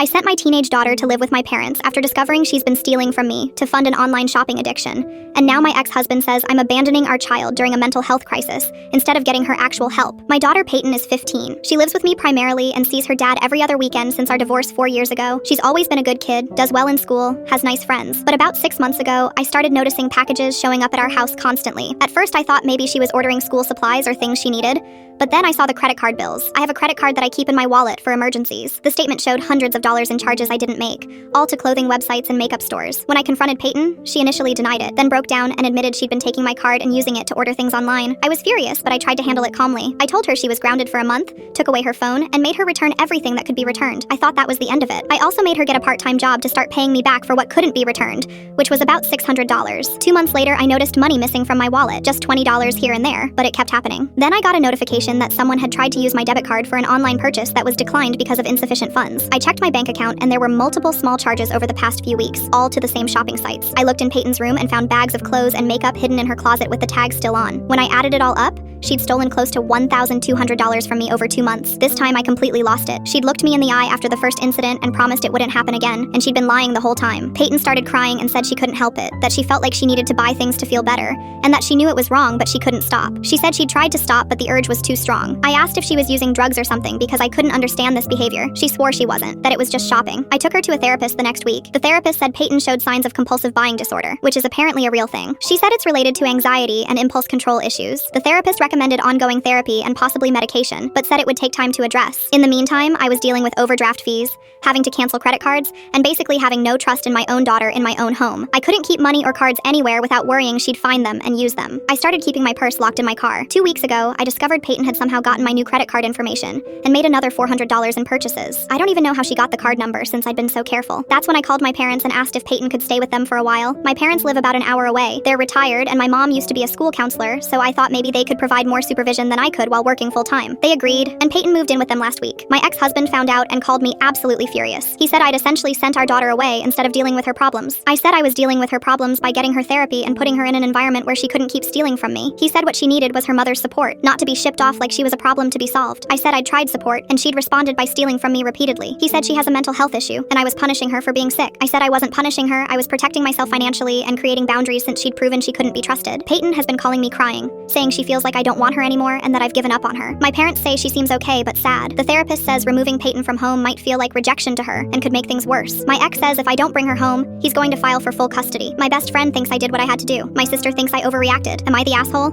I sent my teenage daughter to live with my parents after discovering she's been stealing from me to fund an online shopping addiction. And now my ex-husband says I'm abandoning our child during a mental health crisis instead of getting her actual help. My daughter Peyton is 15. She lives with me primarily and sees her dad every other weekend since our divorce 4 years ago. She's always been a good kid, does well in school, has nice friends. But about 6 months ago, I started noticing packages showing up at our house constantly. At first I thought maybe she was ordering school supplies or things she needed, but then I saw the credit card bills. I have a credit card that I keep in my wallet for emergencies. The statement showed hundreds of dollars in charges I didn't make, all to clothing websites and makeup stores. When I confronted Peyton, she initially denied it, then broke down and admitted she'd been taking my card and using it to order things online. I was furious, but I tried to handle it calmly. I told her she was grounded for a month, took away her phone, and made her return everything that could be returned. I thought that was the end of it. I also made her get a part-time job to start paying me back for what couldn't be returned, which was about $600. 2 months later, I noticed money missing from my wallet, just $20 here and there, but it kept happening. Then I got a notification that someone had tried to use my debit card for an online purchase that was declined because of insufficient funds. I checked my bank account and there were multiple small charges over the past few weeks, all to the same shopping sites. I looked in Peyton's room and found bags of clothes and makeup hidden in her closet with the tag still on. When I added it all up, she'd stolen close to $1,200 from me over 2 months. This time I completely lost it. She'd looked me in the eye after the first incident and promised it wouldn't happen again, and she'd been lying the whole time. Peyton started crying and said she couldn't help it, that she felt like she needed to buy things to feel better, and that she knew it was wrong but she couldn't stop. She said she'd tried to stop but the urge was too strong. I asked if she was using drugs or something because I couldn't understand this behavior. She swore she wasn't, that it was just shopping. I took her to a therapist the next week. The therapist said Peyton showed signs of compulsive buying disorder, which is apparently a real thing. She said it's related to anxiety and impulse control issues. The therapist recommended ongoing therapy and possibly medication, but said it would take time to address. In the meantime, I was dealing with overdraft fees, having to cancel credit cards, and basically having no trust in my own daughter in my own home. I couldn't keep money or cards anywhere without worrying she'd find them and use them. I started keeping my purse locked in my car. 2 weeks ago, I discovered Peyton had somehow gotten my new credit card information and made another $400 in purchases. I don't even know how she got the card number since I'd been so careful. That's when I called my parents and asked if Peyton could stay with them for a while. My parents live about an hour away. They're retired and my mom used to be a school counselor, so I thought maybe they could provide more supervision than I could while working full-time. They agreed, and Peyton moved in with them last week. My ex-husband found out and called me absolutely furious. He said I'd essentially sent our daughter away instead of dealing with her problems. I said I was dealing with her problems by getting her therapy and putting her in an environment where she couldn't keep stealing from me. He said what she needed was her mother's support, not to be shipped off like she was a problem to be solved. I said I'd tried support, and she'd responded by stealing from me repeatedly. He said she has a mental health issue, and I was punishing her for being sick. I said I wasn't punishing her, I was protecting myself financially and creating boundaries since she'd proven she couldn't be trusted. Peyton has been calling me crying, saying she feels like I don't want her anymore and that I've given up on her. My parents say she seems okay but sad. The therapist says removing Peyton from home might feel like rejection to her and could make things worse. My ex says if I don't bring her home, he's going to file for full custody. My best friend thinks I did what I had to do. My sister thinks I overreacted. Am I the asshole?